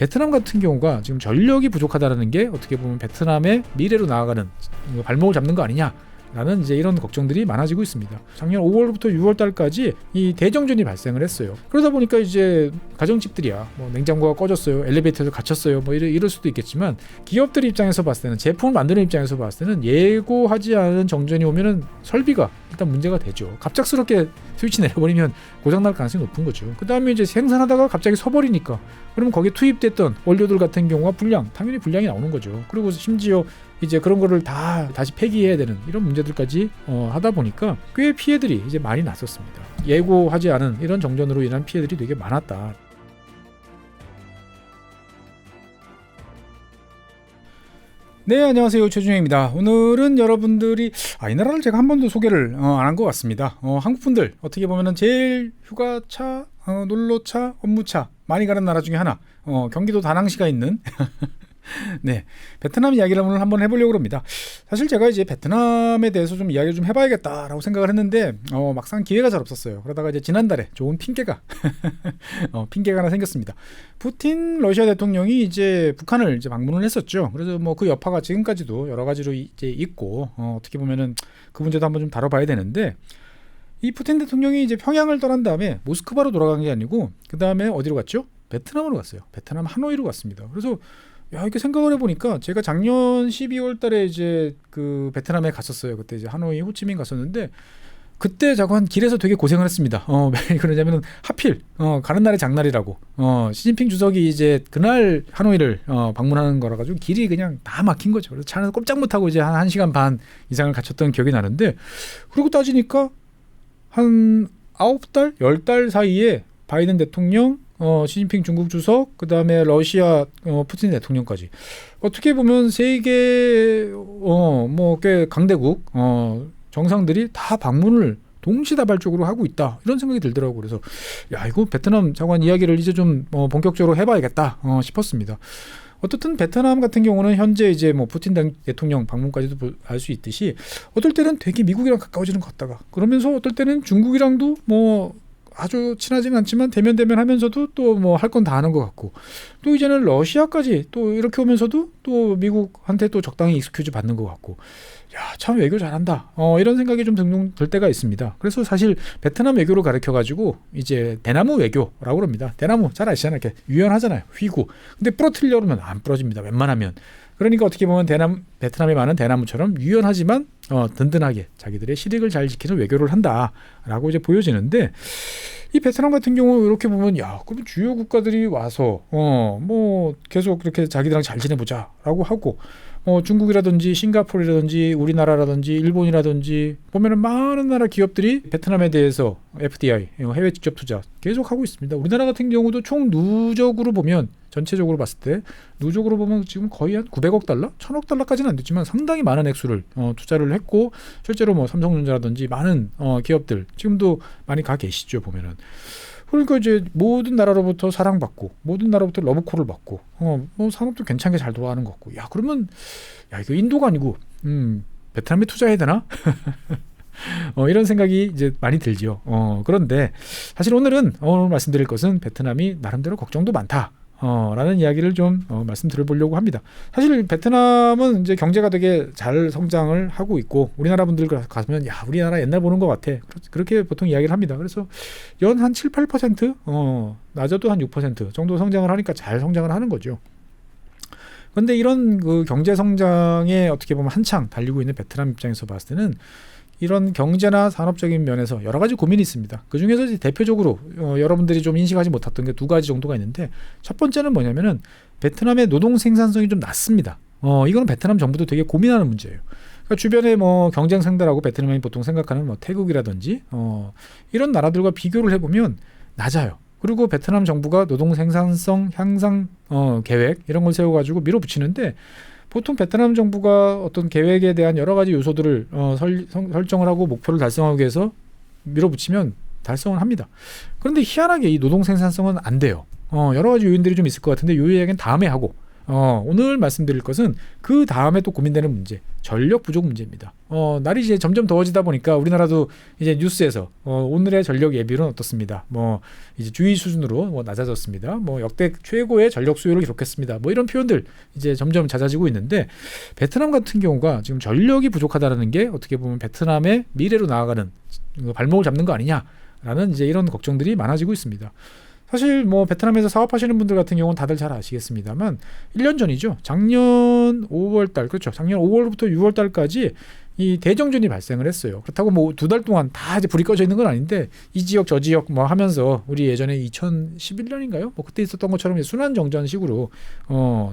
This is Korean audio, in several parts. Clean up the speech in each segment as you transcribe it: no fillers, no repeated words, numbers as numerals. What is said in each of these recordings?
베트남 같은 경우가 지금 전력이 부족하다는 게 어떻게 보면 베트남의 미래로 나아가는 발목을 잡는 거 아니냐 라는 이제 이런 걱정들이 많아지고 있습니다. 작년 5월부터 6월 달까지 이 대정전이 발생을 했어요. 그러다 보니까 이제 가정집들이야 뭐 냉장고가 꺼졌어요, 엘리베이터에서 갇혔어요, 뭐 이럴 수도 있겠지만 기업들 입장에서 봤을 때는, 제품을 만드는 입장에서 봤을 때는 예고하지 않은 정전이 오면은 설비가 일단 문제가 되죠. 갑작스럽게 스위치 내려버리면 고장날 가능성이 높은 거죠. 그 다음에 이제 생산하다가 갑자기 서버리니까 그러면 거기에 투입됐던 원료들 같은 경우가 당연히 불량이 나오는 거죠. 그리고 심지어 이제 그런 거를 다 다시 폐기해야 되는 이런 문제들까지 하다 보니까 꽤 피해들이 이제 많이 났었습니다. 예고하지 않은 이런 정전으로 인한 피해들이 되게 많았다. 네, 안녕하세요. 최준영입니다. 오늘은 여러분들이 이 나라를 제가 한 번도 소개를 안 한 것 같습니다. 한국분들 어떻게 보면은 제일 휴가차, 놀러차, 업무차 많이 가는 나라 중에 하나, 경기도 다낭시가 있는 네, 베트남 이야기를 오늘 한번 해보려고 합니다. 사실 제가 이제 베트남에 대해서 좀 이야기를 좀 해봐야겠다라고 생각을 했는데 막상 기회가 잘 없었어요. 그러다가 이제 지난달에 좋은 핑계가 하나 생겼습니다. 푸틴 러시아 대통령이 이제 북한을 이제 방문을 했었죠. 그래서 뭐 그 여파가 지금까지도 여러 가지로 이제 있고 어떻게 보면은 그 문제도 한번 좀 다뤄봐야 되는데, 이 푸틴 대통령이 이제 평양을 떠난 다음에 모스크바로 돌아간 게 아니고 그 다음에 어디로 갔죠? 베트남으로 갔어요. 베트남 하노이로 갔습니다. 그래서 이렇게 생각을 해보니까 제가 작년 12월 달에 이제 그 베트남에 갔었어요. 그때 이제 하노이 호치민 갔었는데 그때 자꾸 길에서 되게 고생을 했습니다. 왜 그러냐면은 하필 가는 날이 장날이라고 시진핑 주석이 이제 그날 하노이를 방문하는 거라 가지고 길이 그냥 다 막힌 거죠. 그래서 차는 꼼짝 못하고 이제 한 1시간 반 이상을 갇혔던 기억이 나는데, 그러고 따지니까 한 9달, 10달 사이에 바이든 대통령, 시진핑 중국 주석, 그 다음에 러시아 푸틴 대통령까지 어떻게 보면 세계 뭐 꽤 강대국 정상들이 다 방문을 동시다발적으로 하고 있다, 이런 생각이 들더라고요. 그래서 이거 베트남 장관 이야기를 이제 좀 본격적으로 해봐야겠다 싶었습니다. 어떻든 베트남 같은 경우는 현재 이제 뭐 푸틴 대통령 방문까지도 알 수 있듯이 어떨 때는 되게 미국이랑 가까워지는 것 같다가, 그러면서 어떨 때는 중국이랑도 뭐 아주 친하지는 않지만 대면 하면서도 또 뭐 할 건 다 하는 것 같고, 또 이제는 러시아까지 또 이렇게 오면서도 또 미국한테 또 적당히 익스큐즈 받는 것 같고, 참 외교 잘한다 이런 생각이 좀 등등 들 때가 있습니다. 그래서 사실 베트남 외교를 가르쳐가지고 이제 대나무 외교라고 합니다. 대나무 잘 아시잖아요. 이렇게 유연하잖아요. 휘고. 근데 부러뜨리려고 하면 안 부러집니다, 웬만하면. 그러니까 어떻게 보면 베트남에 많은 대나무처럼 유연하지만 든든하게 자기들의 실익을 잘 지키는 외교를 한다라고 이제 보여지는데, 이 베트남 같은 경우 이렇게 보면 그럼 주요 국가들이 와서 뭐 계속 이렇게 자기들랑 잘 지내보자라고 하고, 중국이라든지 싱가포르라든지 우리나라라든지 일본이라든지 보면은 많은 나라 기업들이 베트남에 대해서 FDI, 해외 직접 투자 계속 하고 있습니다. 우리나라 같은 경우도 총 누적으로 보면, 전체적으로 봤을 때 누적으로 보면 지금 거의 한 900억 달러? 1000억 달러까지는 안 됐지만 상당히 많은 액수를 투자를 했고, 실제로 뭐 삼성전자라든지 많은 기업들 지금도 많이 가 계시죠, 보면은. 그러니까 이제 모든 나라로부터 사랑받고 모든 나라로부터 러브콜을 받고 뭐 산업도 괜찮게 잘 돌아가는 것 같고, 그러면 이거 인도가 아니고 베트남에 투자해야 되나? 이런 생각이 이제 많이 들죠. 그런데 사실 오늘 말씀드릴 것은 베트남이 나름대로 걱정도 많다 라는 이야기를 좀 말씀드려보려고 합니다. 사실 베트남은 이제 경제가 되게 잘 성장을 하고 있고, 우리나라 분들 가면 우리나라 옛날 보는 것 같아, 그렇게 보통 이야기를 합니다. 그래서 연 한 7, 8% 낮아도 한 6% 정도 성장을 하니까 잘 성장을 하는 거죠. 그런데 이런 그 경제 성장에 어떻게 보면 한창 달리고 있는 베트남 입장에서 봤을 때는 이런 경제나 산업적인 면에서 여러 가지 고민이 있습니다. 그 중에서 대표적으로 여러분들이 좀 인식하지 못했던 게 두 가지 정도가 있는데, 첫 번째는 뭐냐면은 베트남의 노동 생산성이 좀 낮습니다. 이거는 베트남 정부도 되게 고민하는 문제예요. 그러니까 주변에 뭐 경쟁 상대라고 베트남이 보통 생각하는 뭐 태국이라든지 이런 나라들과 비교를 해보면 낮아요. 그리고 베트남 정부가 노동 생산성 향상 계획 이런 걸 세워가지고 밀어붙이는데, 보통 베트남 정부가 어떤 계획에 대한 여러 가지 요소들을 설정을 하고 목표를 달성하기 위해서 밀어붙이면 달성을 합니다. 그런데 희한하게 이 노동 생산성은 안 돼요. 여러 가지 요인들이 좀 있을 것 같은데 요 이야기는 다음에 하고, 오늘 말씀드릴 것은 그 다음에 또 고민되는 문제, 전력 부족 문제입니다. 날이 이제 점점 더워지다 보니까 우리나라도 이제 뉴스에서 오늘의 전력 예비는 어떻습니다. 뭐 이제 주의 수준으로 뭐 낮아졌습니다. 뭐 역대 최고의 전력 수요를 기록했습니다. 뭐 이런 표현들 이제 점점 잦아지고 있는데 베트남 같은 경우가 지금 전력이 부족하다라는 게 어떻게 보면 베트남의 미래로 나아가는 발목을 잡는 거 아니냐라는 이제 이런 걱정들이 많아지고 있습니다. 사실 뭐 베트남에서 사업하시는 분들 같은 경우는 다들 잘 아시겠습니다만 1년 전이죠. 작년 5월달 그렇죠. 작년 5월부터 6월달까지 이 대정전이 발생을 했어요. 그렇다고 뭐 2달 동안 다 이제 불이 꺼져 있는 건 아닌데 이 지역 저 지역 뭐 하면서 우리 예전에 2011년인가요? 뭐 그때 있었던 것처럼 순환 정전식으로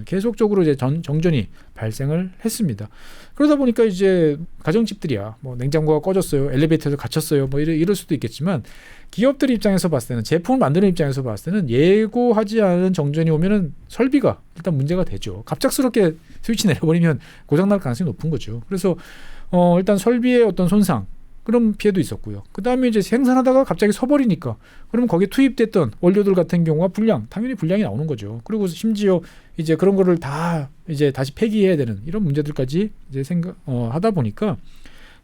계속적으로 이제 정전이 발생을 했습니다. 그러다 보니까 이제 가정집들이야 뭐 냉장고가 꺼졌어요, 엘리베이터에서 갇혔어요, 뭐 이럴 수도 있겠지만 기업들 입장에서 봤을 때는 제품을 만드는 입장에서 봤을 때는 예고하지 않은 정전이 오면은 설비가 일단 문제가 되죠. 갑작스럽게 스위치 내려버리면 고장날 가능성이 높은 거죠. 그래서 일단 설비의 어떤 손상 그런 피해도 있었고요. 그 다음에 이제 생산하다가 갑자기 서버리니까 그러면 거기에 투입됐던 원료들 같은 경우가 당연히 불량이 나오는 거죠. 그리고 심지어 이제 그런 거를 다 이제 다시 폐기해야 되는 이런 문제들까지 이제 하다 보니까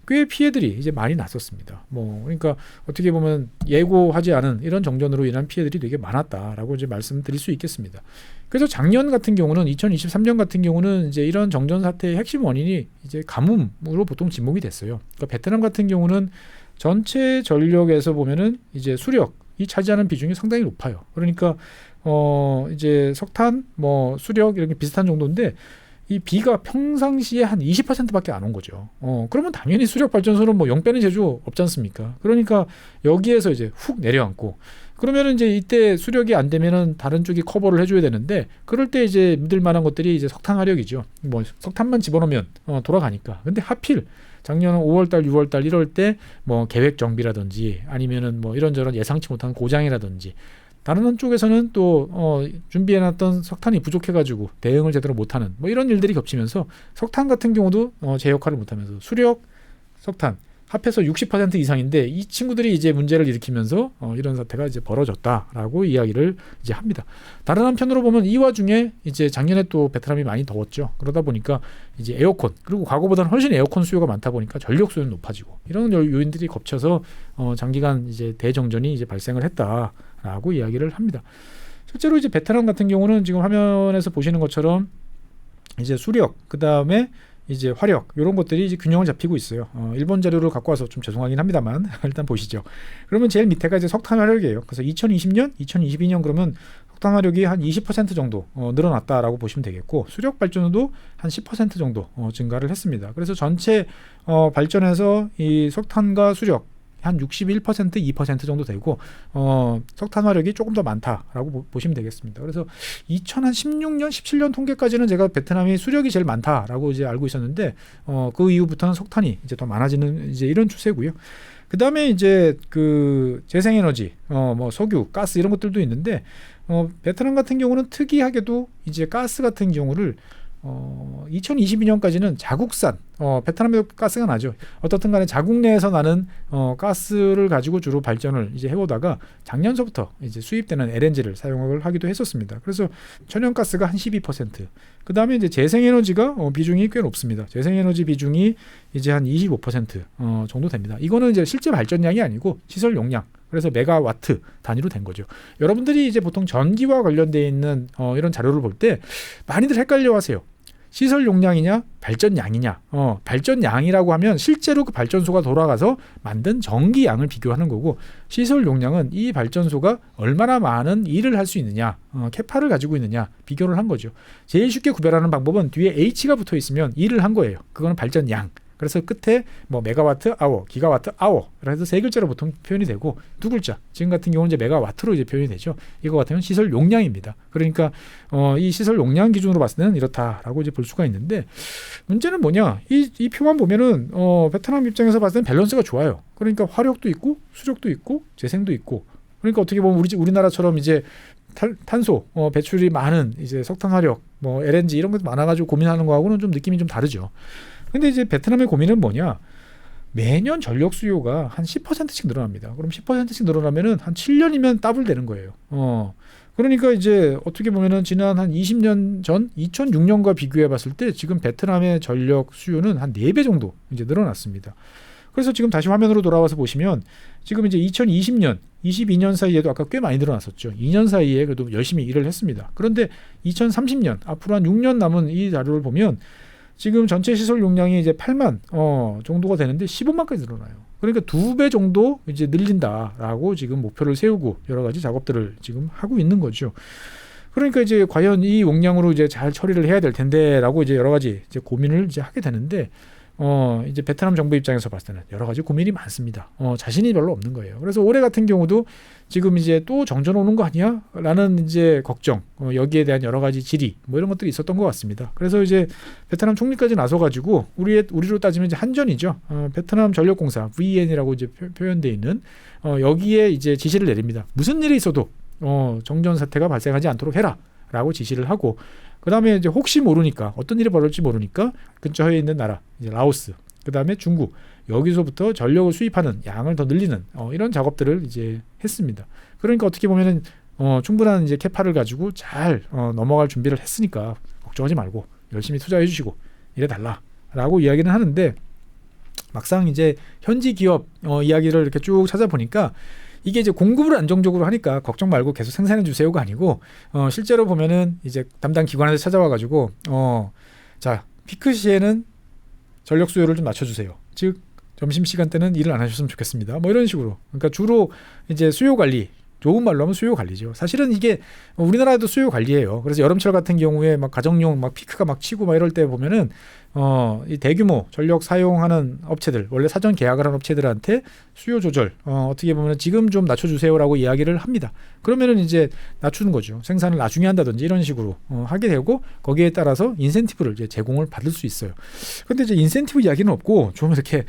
꽤 피해들이 이제 많이 났었습니다. 뭐 그러니까 어떻게 보면 예고하지 않은 이런 정전으로 인한 피해들이 되게 많았다라고 이제 말씀드릴 수 있겠습니다. 그래서 작년 같은 경우는 2023년 같은 경우는 이제 이런 정전 사태의 핵심 원인이 이제 가뭄으로 보통 지목이 됐어요. 그러니까 베트남 같은 경우는 전체 전력에서 보면은 이제 수력이 차지하는 비중이 상당히 높아요. 그러니까 이제 석탄, 뭐 수력 이렇게 비슷한 정도인데 이 비가 평상시에 한 20%밖에 안 온 거죠. 그러면 당연히 수력 발전소는 뭐 영 빼는 재주 없지 않습니까? 그러니까 여기에서 이제 훅 내려앉고 그러면은 이제 이때 수력이 안 되면은 다른 쪽이 커버를 해줘야 되는데 그럴 때 이제 믿을 만한 것들이 이제 석탄 화력이죠. 뭐 석탄만 집어넣으면 돌아가니까. 근데 하필 작년 5월달, 6월달 이럴 때 뭐 계획 정비라든지 아니면은 뭐 이런저런 예상치 못한 고장이라든지 다른 한쪽에서는 또 준비해놨던 석탄이 부족해가지고 대응을 제대로 못하는 뭐 이런 일들이 겹치면서 석탄 같은 경우도 제 역할을 못하면서 수력, 석탄 합해서 60% 이상인데 이 친구들이 이제 문제를 일으키면서 이런 사태가 이제 벌어졌다라고 이야기를 이제 합니다. 다른 한편으로 보면 이 와중에 이제 작년에 또 베트남이 많이 더웠죠. 그러다 보니까 이제 에어컨 그리고 과거보다는 훨씬 에어컨 수요가 많다 보니까 전력 수요는 높아지고 이런 요인들이 겹쳐서 장기간 이제 대정전이 이제 발생을 했다라고 이야기를 합니다. 실제로 이제 베트남 같은 경우는 지금 화면에서 보시는 것처럼 이제 수력 그 다음에 이제 화력 이런 것들이 이제 균형을 잡히고 있어요. 일본 자료를 갖고 와서 좀 죄송하긴 합니다만 일단 보시죠. 그러면 제일 밑에가 이제 석탄 화력이에요. 그래서 2020년, 2022년 그러면 석탄 화력이 한 20% 정도 늘어났다라고 보시면 되겠고 수력 발전도 한 10% 정도 증가를 했습니다. 그래서 전체 발전에서 이 석탄과 수력 한 61%, 2% 정도 되고 석탄 화력이 조금 더 많다라고 보시면 되겠습니다. 그래서 2016년, 17년 통계까지는 제가 베트남이 수력이 제일 많다라고 이제 알고 있었는데 그 이후부터는 석탄이 이제 더 많아지는 이제 이런 추세고요. 그 다음에 이제 그 재생에너지, 뭐 석유, 가스 이런 것들도 있는데 베트남 같은 경우는 특이하게도 이제 가스 같은 경우를 2022년까지는 자국산 베트남에도 가스가 나죠. 어떻든 간에 자국 내에서 나는 가스를 가지고 주로 발전을 이제 해오다가 작년서부터 이제 수입되는 LNG를 사용을 하기도 했었습니다. 그래서 천연가스가 한 12%, 그 다음에 이제 재생에너지가 비중이 꽤 높습니다. 재생에너지 비중이 이제 한 25% 정도 됩니다. 이거는 이제 실제 발전량이 아니고 시설 용량. 그래서 메가와트 단위로 된 거죠. 여러분들이 이제 보통 전기와 관련되어 있는 이런 자료를 볼 때 많이들 헷갈려하세요. 시설 용량이냐 발전량이냐. 발전량이라고 하면 실제로 그 발전소가 돌아가서 만든 전기량을 비교하는 거고 시설 용량은 이 발전소가 얼마나 많은 일을 할 수 있느냐, 캐파를 가지고 있느냐 비교를 한 거죠. 제일 쉽게 구별하는 방법은 뒤에 H가 붙어 있으면 일을 한 거예요. 그거는 발전량. 그래서 끝에 뭐 메가와트 아워, 기가와트 아워 그래서 세 글자로 보통 표현이 되고 두 글자 지금 같은 경우는 이제 메가와트로 이제 표현이 되죠. 이거 같은 경우는 시설 용량입니다. 그러니까 이 시설 용량 기준으로 봤을 때는 이렇다라고 이제 볼 수가 있는데 문제는 뭐냐? 이 표만 보면은 베트남 입장에서 봤을 때는 밸런스가 좋아요. 그러니까 화력도 있고 수력도 있고 재생도 있고 그러니까 어떻게 보면 우리나라처럼 이제 탄소 배출이 많은 이제 석탄 화력 뭐 LNG 이런 것도 많아가지고 고민하는 거하고는 좀 느낌이 좀 다르죠. 근데 이제 베트남의 고민은 뭐냐? 매년 전력 수요가 한 10%씩 늘어납니다. 그럼 10%씩 늘어나면은 한 7년이면 더블 되는 거예요. 그러니까 이제 어떻게 보면은 지난 한 20년 전 2006년과 비교해 봤을 때 지금 베트남의 전력 수요는 한 4배 정도 이제 늘어났습니다. 그래서 지금 다시 화면으로 돌아와서 보시면 지금 이제 2020년, 22년 사이에도 아까 꽤 많이 늘어났었죠. 2년 사이에 그래도 열심히 일을 했습니다. 그런데 2030년 앞으로 한 6년 남은 이 자료를 보면 지금 전체 시설 용량이 이제 8만 정도가 되는데 15만까지 늘어나요. 그러니까 2배 정도 이제 늘린다라고 지금 목표를 세우고 여러 가지 작업들을 지금 하고 있는 거죠. 그러니까 이제 과연 이 용량으로 이제 잘 처리를 해야 될 텐데라고 이제 여러 가지 이제 고민을 이제 하게 되는데 이제 베트남 정부 입장에서 봤을 때는 여러 가지 고민이 많습니다. 자신이 별로 없는 거예요. 그래서 올해 같은 경우도 지금 이제 또 정전 오는 거 아니야? 라는 이제 걱정, 여기에 대한 여러 가지 질의, 뭐 이런 것들이 있었던 것 같습니다. 그래서 이제 베트남 총리까지 나서가지고 우리로 따지면 이제 한전이죠. 베트남 전력공사 VN이라고 이제 표현되어 있는 여기에 이제 지시를 내립니다. 무슨 일이 있어도 정전 사태가 발생하지 않도록 해라라고 지시를 하고. 그 다음에 이제 혹시 모르니까 어떤 일이 벌어질지 모르니까 근처에 있는 나라 이제 라오스, 그 다음에 중국 여기서부터 전력을 수입하는 양을 더 늘리는 이런 작업들을 이제 했습니다. 그러니까 어떻게 보면은 충분한 이제 캐파를 가지고 잘 넘어갈 준비를 했으니까 걱정하지 말고 열심히 투자해 주시고 이래 달라라고 이야기는 하는데 막상 이제 현지 기업 이야기를 이렇게 쭉 찾아보니까. 이게 이제 공급을 안정적으로 하니까 걱정 말고 계속 생산해 주세요가 아니고 실제로 보면은 이제 담당 기관에서 찾아와 가지고 자 피크 시에는 전력 수요를 좀 낮춰주세요. 즉 점심 시간 때는 일을 안 하셨으면 좋겠습니다. 뭐 이런 식으로. 그러니까 주로 이제 수요 관리. 좋은 말로 하면 수요 관리죠. 사실은 이게 우리나라도 수요 관리예요. 그래서 여름철 같은 경우에 막 가정용 막 피크가 막 치고 막 이럴 때 보면은 이 대규모 전력 사용하는 업체들, 원래 사전 계약을 한 업체들한테 수요 조절 어떻게 보면 지금 좀 낮춰주세요라고 이야기를 합니다. 그러면은 이제 낮추는 거죠. 생산을 나중에 한다든지 이런 식으로 하게 되고 거기에 따라서 인센티브를 이제 제공을 받을 수 있어요. 근데 이제 인센티브 이야기는 없고 좀 이렇게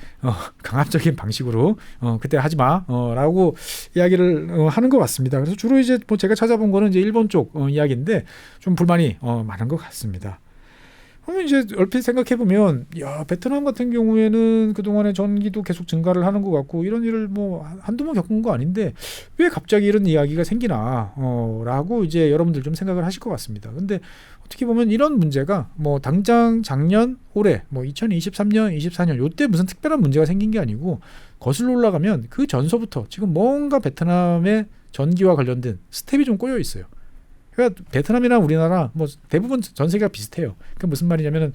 강압적인 방식으로 그때 하지 마라고 이야기를 하는 것 같습니다. 그래서 주로 이제 뭐 제가 찾아본 거는 이제 일본 쪽 이야기인데 좀 불만이 많은 것 같습니다. 그러면 이제 얼핏 생각해 보면 야 베트남 같은 경우에는 그동안에 전기도 계속 증가를 하는 것 같고 이런 일을 뭐 한두 번 겪은 거 아닌데 왜 갑자기 이런 이야기가 생기나 라고 이제 여러분들 좀 생각을 하실 것 같습니다. 근데 어떻게 보면 이런 문제가 뭐 당장 작년 올해 뭐 2023년 24년 요때 무슨 특별한 문제가 생긴 게 아니고 거슬러 올라가면 그 전서부터 지금 뭔가 베트남의 전기와 관련된 스텝이 좀 꼬여 있어요. 그러니까 베트남이나 우리나라 뭐 대부분 전 세계가 비슷해요. 그러니까 무슨 말이냐면은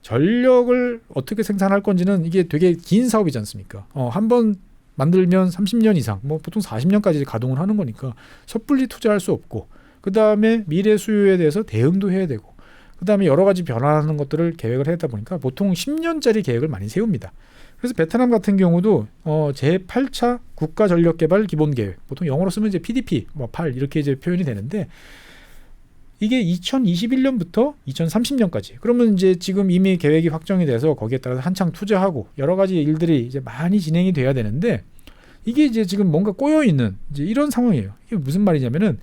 전력을 어떻게 생산할 건지는 이게 되게 긴 사업이지 않습니까? 한번 만들면 30년 이상, 뭐 보통 40년까지 가동을 하는 거니까 섣불리 투자할 수 없고, 그 다음에 미래 수요에 대해서 대응도 해야 되고, 그 다음에 여러 가지 변화하는 것들을 계획을 하다 보니까 보통 10년짜리 계획을 많이 세웁니다. 그래서 베트남 같은 경우도 제8차 국가전력개발 기본계획, 보통 영어로 쓰면 이제 PDP, 뭐 8 이렇게 이제 표현이 되는데. 이게 2021년부터 2030년까지. 그러면 이제 지금 이미 계획이 확정이 돼서 거기에 따라서 한창 투자하고 여러 가지 일들이 이제 많이 진행이 돼야 되는데 이게 이제 지금 뭔가 꼬여 있는 이제 이런 상황이에요. 이게 무슨 말이냐면은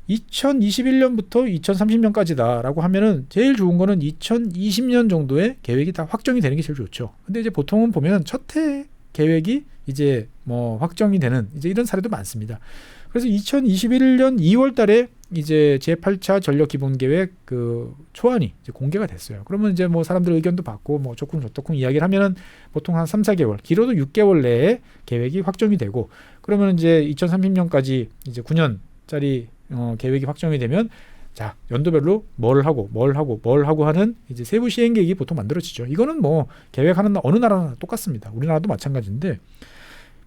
2021년부터 2030년까지다라고 하면은 제일 좋은 거는 2020년 정도에 계획이 다 확정이 되는 게 제일 좋죠. 근데 이제 보통은 보면 첫 해 계획이 이제 뭐 확정이 되는 이제 이런 사례도 많습니다. 그래서 2021년 2월 달에 이제 제8차 전력 기본 계획 그 초안이 이제 공개가 됐어요. 그러면 이제 뭐 사람들 의견도 받고 뭐 조금 저조금 이야기를 하면은 보통 한 3-4개월, 길어도 6개월 내에 계획이 확정이 되고 그러면 이제 2030년까지 이제 9년짜리 계획이 확정이 되면 자, 연도별로 뭘 하고 하는 이제 세부 시행 계획이 보통 만들어지죠. 이거는 뭐 계획하는 어느 나라나 똑같습니다. 우리나라도 마찬가지인데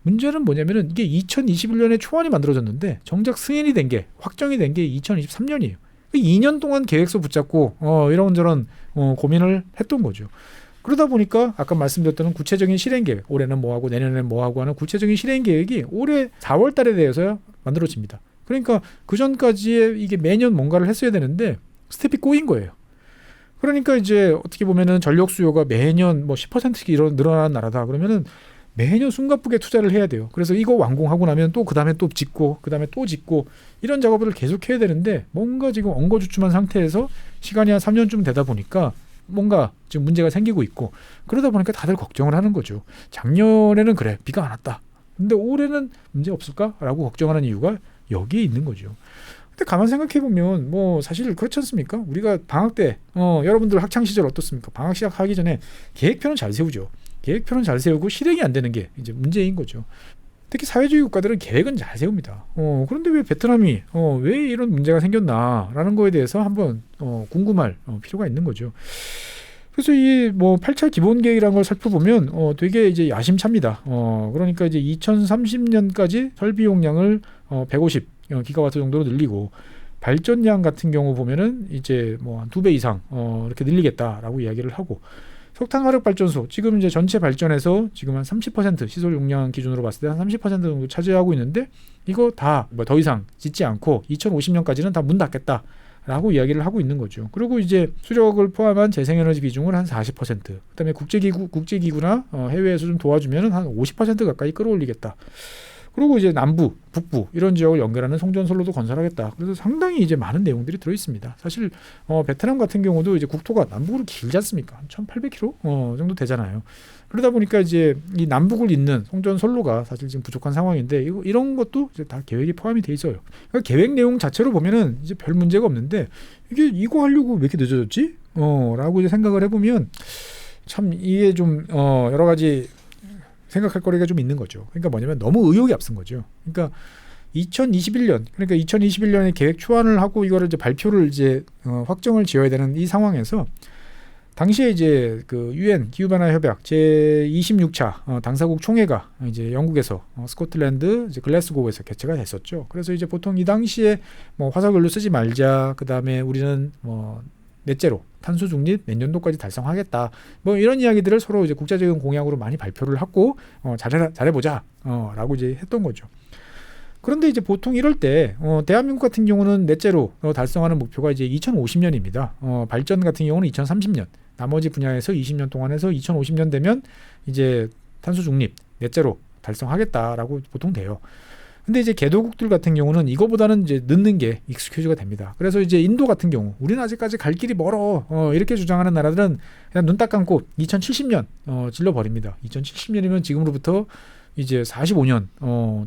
문제는 뭐냐면은 이게 2021년에 초안이 만들어졌는데 정작 승인이 된 게 확정이 된 게 2023년이에요. 2년 동안 계획서 붙잡고 이런저런 고민을 했던 거죠. 그러다 보니까 아까 말씀드렸던 구체적인 실행 계획, 올해는 뭐 하고 내년에는 뭐 하고 하는 구체적인 실행 계획이 올해 4월 달에 대해서야 만들어집니다. 그러니까 그 전까지에 이게 매년 뭔가를 했어야 되는데 스텝이 꼬인 거예요. 그러니까 이제 어떻게 보면은 전력 수요가 매년 뭐 10% 늘어나는 나라다 그러면은 매년 숨가쁘게 투자를 해야 돼요. 그래서 이거 완공하고 나면 또 그 다음에 또 짓고 그 다음에 또 짓고 이런 작업을 계속 해야 되는데 뭔가 지금 엉거주춤한 상태에서 시간이 한 3년쯤 되다 보니까 뭔가 지금 문제가 생기고 있고 그러다 보니까 다들 걱정을 하는 거죠. 작년에는 그래 비가 안 왔다. 근데 올해는 문제 없을까라고 걱정하는 이유가 여기에 있는 거죠. 근데 가만 생각해 보면 뭐 사실 그렇지 않습니까? 우리가 방학 때 여러분들 학창 시절 어떻습니까? 방학 시작하기 전에 계획표는 잘 세우죠. 계획표는 잘 세우고 실행이 안 되는 게 이제 문제인 거죠. 특히 사회주의 국가들은 계획은 잘 세웁니다. 그런데 왜 베트남이 왜 이런 문제가 생겼나라는 거에 대해서 한번 궁금할 필요가 있는 거죠. 그래서 이 뭐 8차 기본 계획이라는 걸 살펴보면 되게 이제 야심차입니다. 그러니까 이제 2030년까지 설비 용량을 150 기가와트 정도로 늘리고 발전량 같은 경우 보면은 이제 뭐 한 2배 이상 이렇게 늘리겠다라고 이야기를 하고 석탄 화력 발전소 지금 이제 전체 발전에서 지금 한 30% 시설 용량 기준으로 봤을 때 한 30% 정도 차지하고 있는데 이거 다 뭐 더 이상 짓지 않고 2050년까지는 다 문 닫겠다. 라고 이야기를 하고 있는 거죠. 그리고 이제 수력을 포함한 재생에너지 비중을 한 40%, 그다음에 국제기구나 해외에서 좀 도와주면 한 50% 가까이 끌어올리겠다. 그리고 이제 남부, 북부 이런 지역을 연결하는 송전선로도 건설하겠다. 그래서 상당히 이제 많은 내용들이 들어 있습니다. 사실 베트남 같은 경우도 이제 국토가 남북으로 길지 않습니까? 1,800km 정도 되잖아요. 그러다 보니까 이제 이 남북을 잇는 송전선로가 사실 지금 부족한 상황인데 이런 것도 이제 다 계획에 포함이 돼 있어요. 그러니까 계획 내용 자체로 보면은 이제 별 문제가 없는데 이거 하려고 왜 이렇게 늦어졌지? 라고 이제 생각을 해보면 참 이게 좀 여러 가지 생각할 거리가 좀 있는 거죠. 그러니까 뭐냐면 너무 의욕이 앞선 거죠. 그러니까 2021년에 계획 초안을 하고 이거를 이제 발표를 이제 확정을 지어야 되는 이 상황에서 당시에 이제 그 UN 기후변화 협약 제 26차 당사국 총회가 이제 영국에서 스코틀랜드 이제 글래스고에서 개최가 됐었죠. 그래서 이제 보통 이 당시에 뭐 화석연료 쓰지 말자, 그 다음에 우리는 뭐 넷째로 탄소 중립 내년도까지 달성하겠다. 뭐 이런 이야기들을 서로 이제 국제적인 공약으로 많이 발표를 하고 잘해보자라고 이제 했던 거죠. 그런데 이제 보통 이럴 때 대한민국 같은 경우는 넷째로 달성하는 목표가 이제 2050년입니다. 발전 같은 경우는 2030년. 나머지 분야에서 20년 동안 해서 2050년 되면 이제 탄소 중립 넷째로 달성하겠다라고 보통 돼요. 근데 이제 개도국들 같은 경우는 이거보다는 이제 늦는 게 익스큐즈가 됩니다. 그래서 이제 인도 같은 경우 우리는 아직까지 갈 길이 멀어 이렇게 주장하는 나라들은 그냥 눈 딱 감고 2070년 질러버립니다. 2070년이면 지금으로부터 이제 45년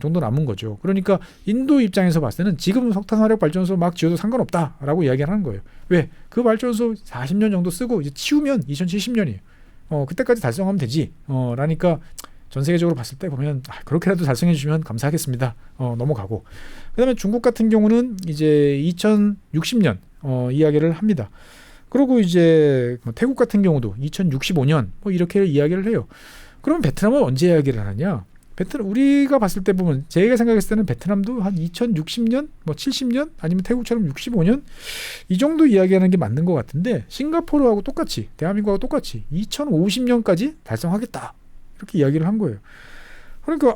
정도 남은 거죠. 그러니까 인도 입장에서 봤을 때는 지금 석탄 화력 발전소 막 지어도 상관없다라고 이야기를 하는 거예요. 왜? 그 발전소 40년 정도 쓰고 이제 치우면 2070년이에요. 그때까지 달성하면 되지. 라니까 전 세계적으로 봤을 때 보면 그렇게라도 달성해 주시면 감사하겠습니다. 넘어가고. 그다음에 중국 같은 경우는 이제 2060년 이야기를 합니다. 그리고 이제 태국 같은 경우도 2065년 뭐 이렇게 이야기를 해요. 그럼 베트남은 언제 이야기를 하느냐? 베트남 우리가 봤을 때 보면 제가 생각했을 때는 베트남도 한 2060년, 뭐 70년 아니면 태국처럼 65년 이 정도 이야기하는 게 맞는 것 같은데 싱가포르하고 똑같이 대한민국하고 똑같이 2050년까지 달성하겠다 이렇게 이야기를 한 거예요. 그러니까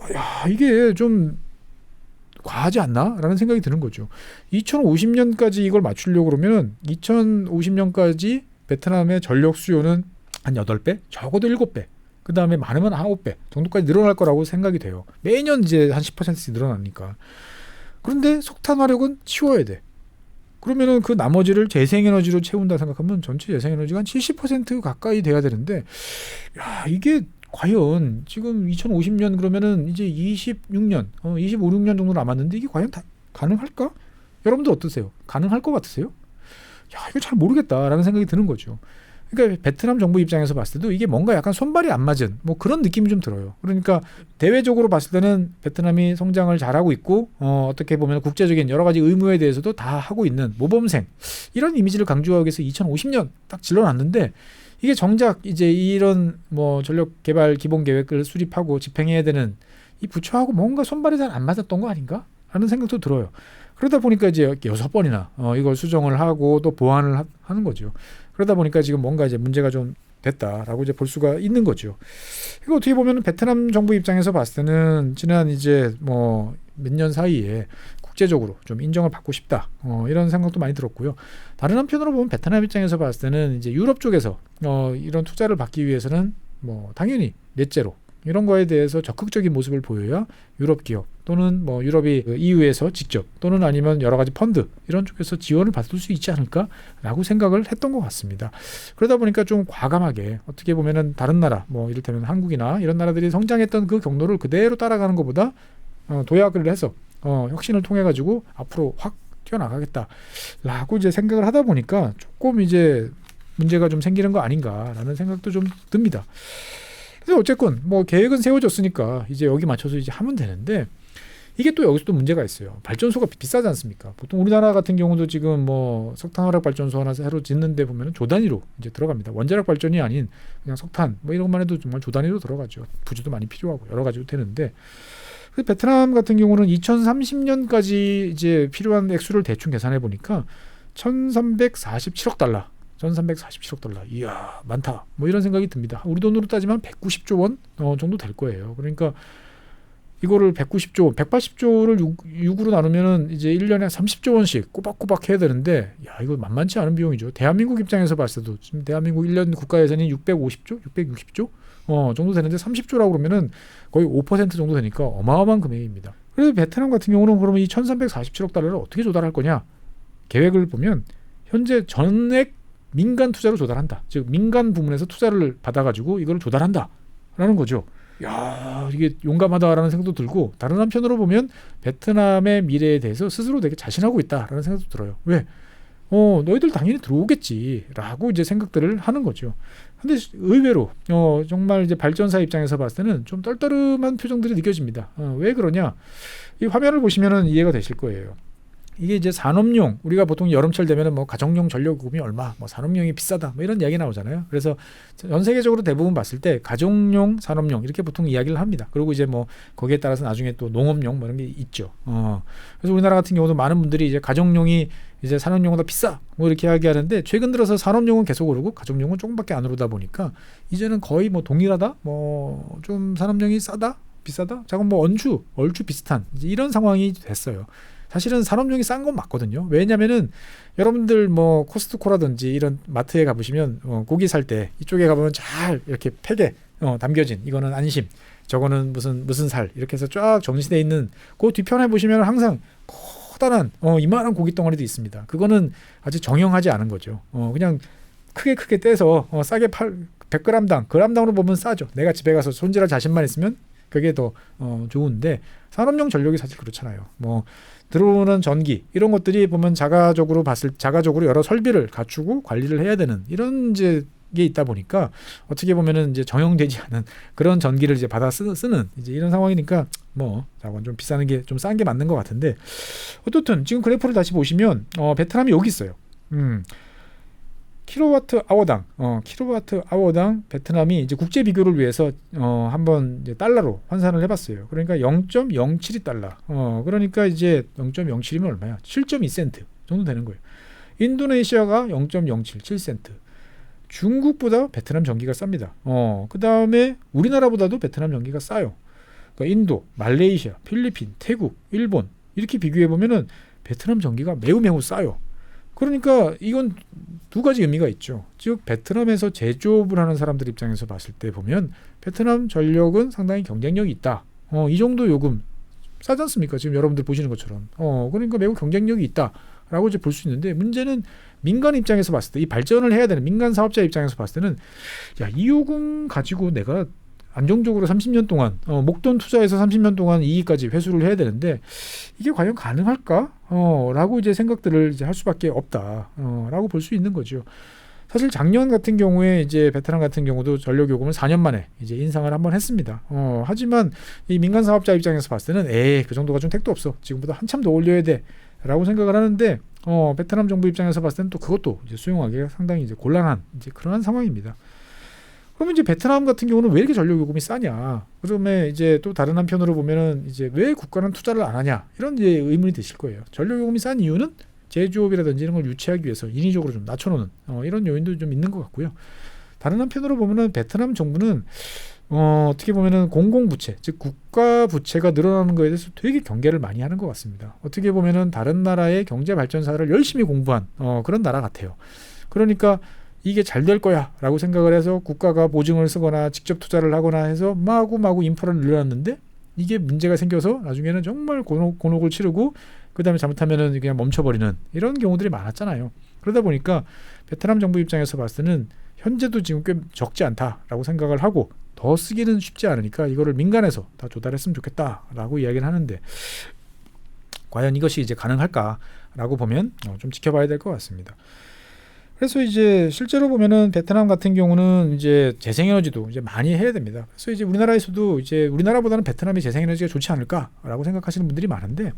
이게 좀 과하지 않나라는 생각이 드는 거죠. 2050년까지 이걸 맞추려고 그러면 2050년까지 베트남의 전력 수요는 한 8배, 적어도 7배. 그 다음에 많으면 9배 정도까지 늘어날 거라고 생각이 돼요. 매년 이제 한 10%씩 늘어나니까. 그런데 석탄 화력은 치워야 돼. 그러면은 그 나머지를 재생에너지로 채운다 생각하면 전체 재생에너지가 한 70% 가까이 돼야 되는데, 이게 과연 지금 2050년 그러면은 이제 26년, 25, 6년 정도 남았는데 이게 과연 다 가능할까? 여러분들 어떠세요? 가능할 것 같으세요? 이거 잘 모르겠다라는 생각이 드는 거죠. 그러니까 베트남 정부 입장에서 봤을 때도 이게 뭔가 약간 손발이 안 맞은 뭐 그런 느낌이 좀 들어요. 그러니까 대외적으로 봤을 때는 베트남이 성장을 잘하고 있고 어떻게 보면 국제적인 여러 가지 의무에 대해서도 다 하고 있는 모범생 이런 이미지를 강조하기 위해서 2050년 딱 질러놨는데 이게 정작 이제 이런 뭐 전력 개발 기본 계획을 수립하고 집행해야 되는 이 부처하고 뭔가 손발이 잘 안 맞았던 거 아닌가 하는 생각도 들어요. 그러다 보니까 이제 6번이나 이걸 수정을 하고 또 보완을 하는 거죠. 그러다 보니까 지금 뭔가 이제 문제가 좀 됐다라고 이제 볼 수가 있는 거죠. 이거 어떻게 보면 베트남 정부 입장에서 봤을 때는 지난 이제 뭐 몇 년 사이에 국제적으로 좀 인정을 받고 싶다 이런 생각도 많이 들었고요. 다른 한편으로 보면 베트남 입장에서 봤을 때는 이제 유럽 쪽에서 이런 투자를 받기 위해서는 뭐 당연히 넷째로 이런 거에 대해서 적극적인 모습을 보여야 유럽 기업 또는 뭐 유럽이 EU에서 직접 또는 아니면 여러 가지 펀드 이런 쪽에서 지원을 받을 수 있지 않을까라고 생각을 했던 것 같습니다. 그러다 보니까 좀 과감하게 어떻게 보면은 다른 나라 뭐 이를테면 한국이나 이런 나라들이 성장했던 그 경로를 그대로 따라가는 것보다 도약을 해서 혁신을 통해 가지고 앞으로 확 뛰어나가겠다라고 이제 생각을 하다 보니까 조금 이제 문제가 좀 생기는 거 아닌가라는 생각도 좀 듭니다. 그래서 어쨌건 뭐 계획은 세워졌으니까 이제 여기 맞춰서 이제 하면 되는데 이게 또 여기서 또 문제가 있어요. 발전소가 비싸지 않습니까? 보통 우리나라 같은 경우도 지금 뭐 석탄 화력 발전소 하나 새로 짓는데 보면은 조 단위로 이제 들어갑니다. 원자력 발전이 아닌 그냥 석탄 뭐 이런 것만 해도 정말 조 단위로 들어가죠. 부지도 많이 필요하고 여러 가지로 되는데 그 베트남 같은 경우는 2030년까지 이제 필요한 액수를 대충 계산해 보니까 1,347억 달러. 1,347억 달러. 이야, 많다. 뭐 이런 생각이 듭니다. 우리 돈으로 따지면 190조 원 정도 될 거예요. 그러니까 이거를 190조, 180조를 6으로 나누면은 이제 1년에 30조 원씩 꼬박꼬박 해야 되는데, 야, 이거 만만치 않은 비용이죠. 대한민국 입장에서 봤을 때도 지금 대한민국 1년 국가 예산이 650조, 660조 정도 되는데 30조라고 그러면은 거의 5% 정도 되니까 어마어마한 금액입니다. 그래서 베트남 같은 경우는 그러면 이 1,347억 달러를 어떻게 조달할 거냐? 계획을 보면 현재 전액 민간 투자로 조달한다. 즉 민간 부문에서 투자를 받아가지고 이걸 조달한다라는 거죠. 야, 이게 용감하다라는 생각도 들고 다른 한편으로 보면 베트남의 미래에 대해서 스스로 되게 자신하고 있다라는 생각도 들어요. 왜? 너희들 당연히 들어오겠지라고 이제 생각들을 하는 거죠. 근데 의외로 정말 이제 발전사 입장에서 봤을 때는 좀 떨떠름한 표정들이 느껴집니다. 왜 그러냐? 이 화면을 보시면은 이해가 되실 거예요. 이게 이제 산업용, 우리가 보통 여름철 되면은 뭐 가정용 전력요금이 얼마, 뭐 산업용이 비싸다, 뭐 이런 이야기 나오잖아요. 그래서 전 세계적으로 대부분 봤을 때 가정용, 산업용 이렇게 보통 이야기를 합니다. 그리고 이제 뭐 거기에 따라서 나중에 또 농업용 뭐 이런 게 있죠. 그래서 우리나라 같은 경우도 많은 분들이 이제 가정용이 이제 산업용보다 비싸, 뭐 이렇게 이야기하는데 최근 들어서 산업용은 계속 오르고 가정용은 조금밖에 안 오르다 보니까 이제는 거의 뭐 동일하다, 뭐 좀 산업용이 싸다, 비싸다, 작은 뭐 얼추 비슷한 이런 상황이 됐어요. 사실은 산업용이 싼 건 맞거든요. 왜냐면은 여러분들 뭐 코스트코라든지 이런 마트에 가보시면 고기 살 때 이쪽에 가보면 잘 이렇게 팩에 담겨진 이거는 안심, 저거는 무슨 살 이렇게 해서 쫙 정리되어 있는 그 뒤편에 보시면 항상 커다란 이만한 고기 덩어리도 있습니다. 그거는 아직 정형하지 않은 거죠. 그냥 크게 떼서 싸게 100g당 g당으로 보면 싸죠. 내가 집에 가서 손질할 자신만 있으면 그게 더 좋은데 산업용 전력이 사실 그렇잖아요. 뭐 들어오는 전기 이런 것들이 보면 자가적으로 여러 설비를 갖추고 관리를 해야 되는 이런 이제 게 있다 보니까 어떻게 보면은 이제 정형되지 않은 그런 전기를 이제 받아 쓰는 이제 이런 상황이니까 뭐 자원 좀 비싸는 게 좀 싼 게 맞는 것 같은데 어떻든 지금 그래프를 다시 보시면 베트남이 여기 있어요. 킬로와트 아워당 베트남이 이제 국제 비교를 위해서 한번 이제 달러로 환산을 해봤어요. 그러니까 0.072달러. 그러니까 이제 0.07이면 얼마야? 7.2센트 정도 되는 거예요. 인도네시아가 0.077센트. 중국보다 베트남 전기가 쌉니다. 그 다음에 우리나라보다도 베트남 전기가 싸요. 그러니까 인도, 말레이시아, 필리핀, 태국, 일본 이렇게 비교해 보면은 베트남 전기가 매우 싸요. 그러니까 이건 두 가지 의미가 있죠. 즉 베트남에서 제조업을 하는 사람들 입장에서 봤을 때 보면 베트남 전력은 상당히 경쟁력이 있다. 이 정도 요금 싸지 않습니까? 지금 여러분들 보시는 것처럼. 그러니까 매우 경쟁력이 있다라고 이제 볼 수 있는데 문제는 민간 입장에서 봤을 때 이 발전을 해야 되는 민간 사업자 입장에서 봤을 때는 야, 이 요금 가지고 내가 안정적으로 30년 동안 목돈 투자해서 30년 동안 이익까지 회수를 해야 되는데 이게 과연 가능할까? 라고 이제 생각들을 이제 할 수밖에 없다. 라고 볼 수 있는 거죠. 사실 작년 같은 경우에 이제 베트남 같은 경우도 전력 요금을 4년 만에 이제 인상을 한번 했습니다. 하지만 이 민간 사업자 입장에서 봤을 때는 그 정도가 좀 택도 없어. 지금보다 한참 더 올려야 돼라고 생각을 하는데 베트남 정부 입장에서 봤을 때는 또 그것도 이제 수용하기가 상당히 이제 곤란한 이제 그런 상황입니다. 그러면 이제 베트남 같은 경우는 왜 이렇게 전력 요금이 싸냐? 그러면 이제 또 다른 한편으로 보면은 이제 왜 국가는 투자를 안 하냐? 이런 이제 의문이 드실 거예요. 전력 요금이 싼 이유는 제조업이라든지 이런 걸 유치하기 위해서 인위적으로 좀 낮춰놓는 이런 요인도 좀 있는 것 같고요. 다른 한편으로 보면은 베트남 정부는 어떻게 보면은 공공부채, 즉 국가 부채가 늘어나는 것에 대해서 되게 경계를 많이 하는 것 같습니다. 어떻게 보면은 다른 나라의 경제 발전사를 열심히 공부한 그런 나라 같아요. 그러니까 이게 잘 될 거야 라고 생각을 해서 국가가 보증을 쓰거나 직접 투자를 하거나 해서 마구 인프라를 늘려놨는데 이게 문제가 생겨서 나중에는 정말 곤혹을 치르고 그 다음에 잘못하면은 그냥 멈춰버리는 이런 경우들이 많았잖아요. 그러다 보니까 베트남 정부 입장에서 봤을 때는 현재도 지금 꽤 적지 않다라고 생각을 하고 더 쓰기는 쉽지 않으니까 이거를 민간에서 다 조달했으면 좋겠다라고 이야기를 하는데 과연 이것이 이제 가능할까라고 보면 좀 지켜봐야 될 것 같습니다. 그래서 이제 실제로 보면은 베트남 같은 경우는 이제 재생에너지도 이제 많이 해야 됩니다. 그래서 이제 우리나라에서도 이제 우리나라보다는 베트남이 재생에너지가 좋지 않을까라고 생각하시는 분들이 많은데,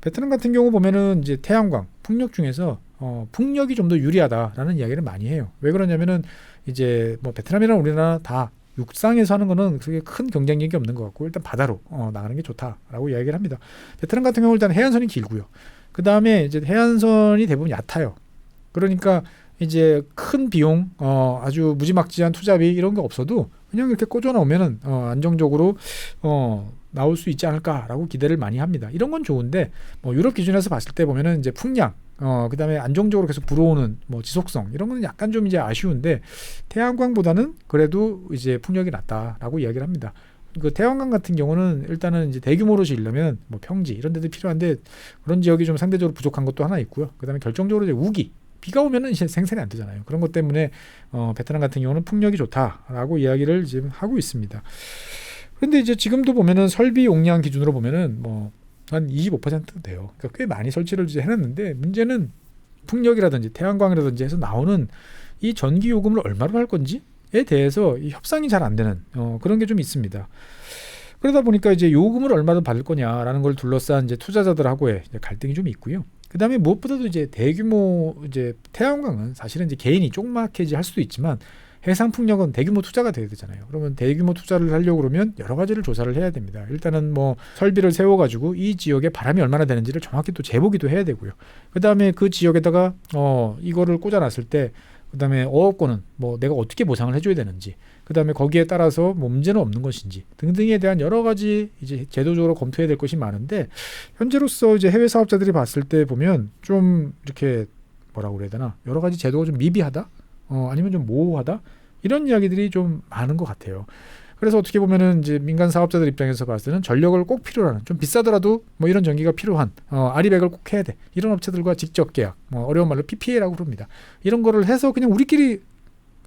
베트남 같은 경우 보면은 이제 태양광, 풍력 중에서 풍력이 좀 더 유리하다라는 이야기를 많이 해요. 왜 그러냐면은 이제 뭐 베트남이랑 우리나라 다 육상에서 하는 거는 그렇게 큰 경쟁력이 없는 것 같고, 일단 바다로 나가는 게 좋다라고 이야기를 합니다. 베트남 같은 경우 일단 해안선이 길고요. 그 다음에 이제 해안선이 대부분 얕아요. 그러니까 이제 큰 비용, 아주 무지막지한 투자비 이런 거 없어도 그냥 이렇게 꽂아 놓으면은 안정적으로 나올 수 있지 않을까라고 기대를 많이 합니다. 이런 건 좋은데 뭐 유럽 기준에서 봤을 때 보면은 이제 풍량, 그다음에 안정적으로 계속 불어오는 뭐 지속성 이런 거는 약간 좀 이제 아쉬운데, 태양광보다는 그래도 이제 풍력이 낫다라고 이야기를 합니다. 그 태양광 같은 경우는 일단은 이제 대규모로 지으려면 뭐 평지 이런 데도 필요한데, 그런 지역이 좀 상대적으로 부족한 것도 하나 있고요. 그다음에 결정적으로 이제 우기, 비가 오면은 이제 생산이 안 되잖아요. 그런 것 때문에 베트남 같은 경우는 풍력이 좋다라고 이야기를 지금 하고 있습니다. 그런데 이제 지금도 보면은 설비 용량 기준으로 보면은 뭐 한 25% 돼요. 그러니까 꽤 많이 설치를 이제 해놨는데, 문제는 풍력이라든지 태양광이라든지 해서 나오는 이 전기 요금을 얼마로 할 건지에 대해서 이 협상이 잘 안 되는 그런 게 좀 있습니다. 그러다 보니까 이제 요금을 얼마로 받을 거냐라는 걸 둘러싼 이제 투자자들하고의 이제 갈등이 좀 있고요. 그 다음에 무엇보다도 이제 대규모 이제 태양광은 사실은 이제 개인이 조그맣게 할 수도 있지만, 해상풍력은 대규모 투자가 돼야 되잖아요. 그러면 대규모 투자를 하려고 그러면 여러 가지를 조사를 해야 됩니다. 일단은 뭐 설비를 세워가지고 이 지역에 바람이 얼마나 되는지를 정확히 또 재보기도 해야 되고요. 그 다음에 그 지역에다가 이거를 꽂아놨을 때, 그 다음에 어업권은 뭐 내가 어떻게 보상을 해줘야 되는지, 그 다음에 거기에 따라서 뭐 문제는 없는 것인지 등등에 대한 여러 가지 이제 제도적으로 검토해야 될 것이 많은데, 현재로서 이제 해외 사업자들이 봤을 때 보면 좀 이렇게 뭐라고 그래야 되나, 여러 가지 제도가 좀 미비하다, 아니면 좀 모호하다, 이런 이야기들이 좀 많은 것 같아요. 그래서 어떻게 보면은 이제 민간 사업자들 입장에서 봤을 때는 전력을 꼭 필요로 하는, 좀 비싸더라도 뭐 이런 전기가 필요한 아리백을 꼭 해야 돼, 이런 업체들과 직접 계약, 뭐 어려운 말로 PPA라고 부릅니다. 이런 거를 해서 그냥 우리끼리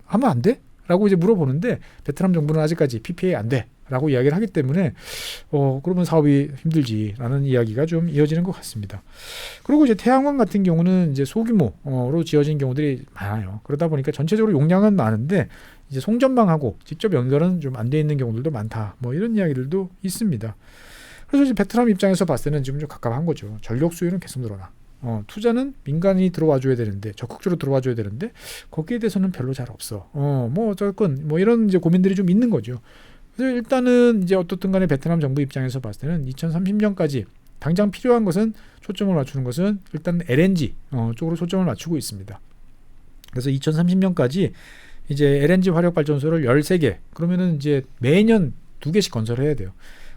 하면 안 돼? 라고 이제 물어보는데, 베트남 정부는 아직까지 PPA 안 돼 라고 이야기를 하기 때문에 그러면 사업이 힘들지라는 이야기가 좀 이어지는 것 같습니다. 그리고 이제 태양광 같은 경우는 이제 소규모로 지어진 경우들이 많아요. 그러다 보니까 전체적으로 용량은 많은데 이제 송전망하고 직접 연결은 좀 안 돼 있는 경우들도 많다, 뭐 이런 이야기들도 있습니다. 그래서 이제 베트남 입장에서 봤을 때는 지금 좀 갑갑한 거죠. 전력 수요는 계속 늘어나, 투자는 민간이 들어와 줘야 되는데, 적극적으로 들어와 줘야 되는데 거기에 대해서는 별로 잘 없어. 뭐 어쨌건 뭐 이런 이제 고민들이 좀 있는 거죠. 그래서 일단은 이제 어떻든 간에 베트남 정부 입장에서 봤을 때는 2030년까지 당장 필요한 것은, 초점을 맞추는 것은 일단 LNG 쪽으로 초점을 맞추고 있습니다. 그래서 2030년까지 이제 LNG 화력 발전소를 13개, 그러면은 이제 매년 2개씩 건설해야 돼요.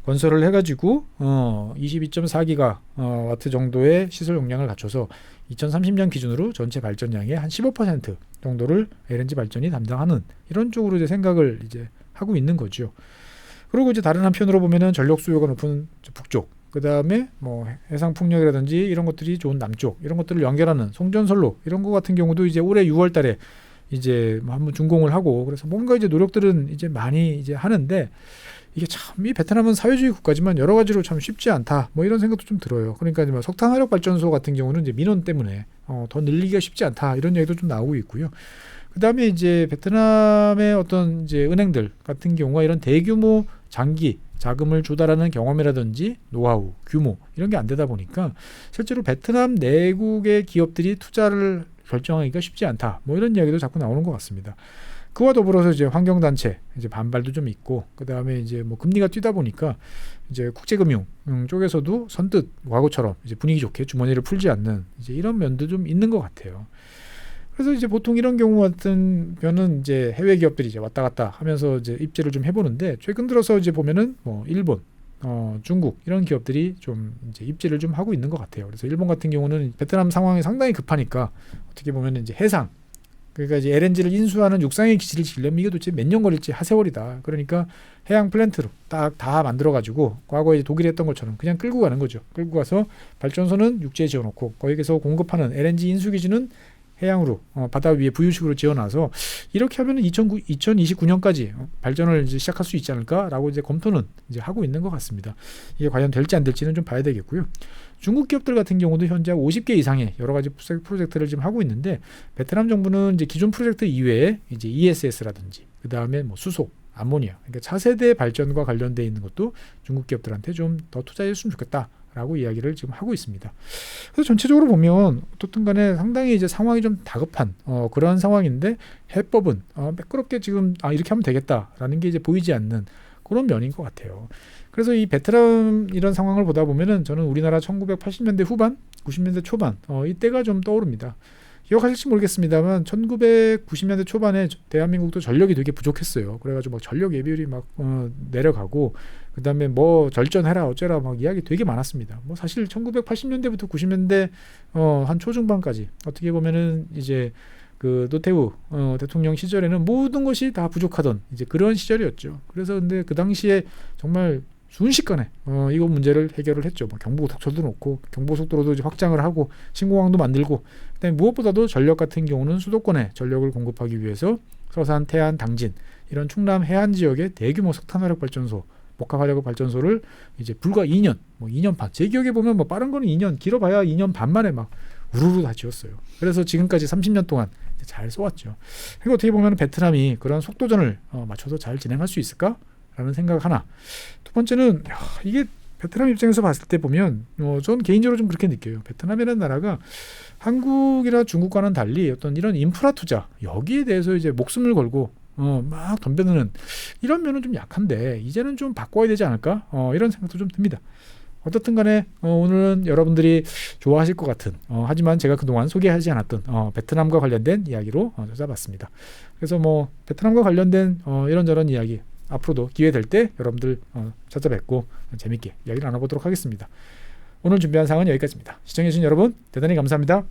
건설을 해가지고 22.4기가 와트 정도의 시설 용량을 갖춰서 2030년 기준으로 전체 발전량의 한 15% 정도를 LNG 발전이 담당하는, 이런 쪽으로 이제 생각을 이제 하고 있는 거죠. 그리고 이제 다른 한편으로 보면은 전력 수요가 높은 북쪽, 그 다음에 뭐 해상 풍력이라든지 이런 것들이 좋은 남쪽, 이런 것들을 연결하는 송전선로, 이런 거 같은 경우도 이제 올해 6월달에 이제 한번 준공을 하고, 그래서 뭔가 이제 노력들은 이제 많이 이제 하는데, 이게 참 이 베트남은 사회주의 국가지만 여러 가지로 참 쉽지 않다, 뭐 이런 생각도 좀 들어요. 그러니까 이제 석탄 화력 발전소 같은 경우는 이제 민원 때문에 더 늘리기가 쉽지 않다, 이런 얘기도 좀 나오고 있고요. 그 다음에 이제 베트남의 어떤 이제 은행들 같은 경우가 이런 대규모 장기 자금을 조달하는 경험이라든지 노하우, 규모 이런 게 안 되다 보니까 실제로 베트남 내국의 기업들이 투자를 결정하기가 쉽지 않다, 뭐 이런 이야기도 자꾸 나오는 것 같습니다. 그와 더불어서 이제 환경단체 이제 반발도 좀 있고, 그 다음에 이제 뭐 금리가 뛰다 보니까 이제 국제금융 쪽에서도 선뜻 과거처럼 이제 분위기 좋게 주머니를 풀지 않는 이제 이런 면도 좀 있는 것 같아요. 그래서 이제 보통 이런 경우 같은 경우는 이제 해외 기업들이 이제 왔다 갔다 하면서 이제 입지를 좀 해보는데, 최근 들어서 이제 보면은 뭐 일본, 중국 이런 기업들이 좀 이제 입지를 좀 하고 있는 것 같아요. 그래서 일본 같은 경우는 베트남 상황이 상당히 급하니까 어떻게 보면 이제 해상, 그러니까 이제 LNG를 인수하는 육상의 기지를 지으려면 이게 도대체 몇 년 걸릴지 하세월이다. 그러니까 해양 플랜트로 딱 다 만들어가지고 과거에 독일이 했던 것처럼 그냥 끌고 가는 거죠. 끌고 가서 발전소는 육지에 지어놓고 거기에서 공급하는 LNG 인수 기지는 해양으로 바다 위에 부유식으로 지어놔서 이렇게 하면 2029년까지 발전을 이제 시작할 수 있지 않을까라고 이제 검토는 이제 하고 있는 것 같습니다. 이게 과연 될지 안 될지는 좀 봐야 되겠고요. 중국 기업들 같은 경우도 현재 50개 이상의 여러 가지 프로젝트를 지금 하고 있는데 베트남 정부는 이제 기존 프로젝트 이외에 이제 ESS라든지 그 다음에 뭐 수소, 암모니아, 그러니까 차세대 발전과 관련돼 있는 것도 중국 기업들한테 좀 더 투자했으면 좋겠다라고 이야기를 지금 하고 있습니다. 그래서 전체적으로 보면 어떻든 간에 상당히 이제 상황이 좀 다급한 그런 상황인데 해법은 매끄럽게 지금 이렇게 하면 되겠다라는 게 이제 보이지 않는 그런 면인 것 같아요. 그래서 이 베트남 이런 상황을 보다 보면은 저는 우리나라 1980년대 후반, 90년대 초반 이때가 좀 떠오릅니다. 기억하실지 모르겠습니다만 1990년대 초반에 대한민국도 전력이 되게 부족했어요. 그래가지고 막 전력 예비율이 막 내려가고 그 다음에 뭐 절전해라 어쩌라 막 이야기 되게 많았습니다. 뭐 사실 1980년대부터 90년대 한 초중반까지 어떻게 보면은 이제 그 노태우 대통령 시절에는 모든 것이 다 부족하던 이제 그런 시절이었죠. 그래서 근데 그 당시에 정말 순식간에 이거 문제를 해결을 했죠. 뭐 경부고속철도 놓고 경부고속도로도 이제 확장을 하고 신공항도 만들고 그다음에 무엇보다도 전력 같은 경우는 수도권에 전력을 공급하기 위해서 서산, 태안, 당진 이런 충남 해안 지역의 대규모 석탄화력 발전소, 복합화력 발전소를 이제 불과 2년, 뭐 2년 반. 제 기억에 보면 뭐 빠른 거는 2년, 길어봐야 2년 반 만에 막 우르르 다 지었어요. 그래서 지금까지 30년 동안 잘 쏘았죠. 그리고 어떻게 보면 베트남이 그런 속도전을 맞춰서 잘 진행할 수 있을까라는 생각 하나. 두 번째는 이게 베트남 입장에서 봤을 때 보면 전 개인적으로 좀 그렇게 느껴요. 베트남이라는 나라가 한국이나 중국과는 달리 어떤 이런 인프라 투자 여기에 대해서 이제 목숨을 걸고 막 덤벼드는 이런 면은 좀 약한데 이제는 좀 바꿔야 되지 않을까 이런 생각도 좀 듭니다. 어떻든 간에 오늘은 여러분들이 좋아하실 것 같은 하지만 제가 그동안 소개하지 않았던 베트남과 관련된 이야기로 찾아봤습니다. 그래서 뭐 베트남과 관련된 이런저런 이야기 앞으로도 기회 될 때 여러분들 찾아뵙고 재밌게 이야기를 나눠보도록 하겠습니다. 오늘 준비한 사항은 여기까지입니다. 시청해주신 여러분 대단히 감사합니다.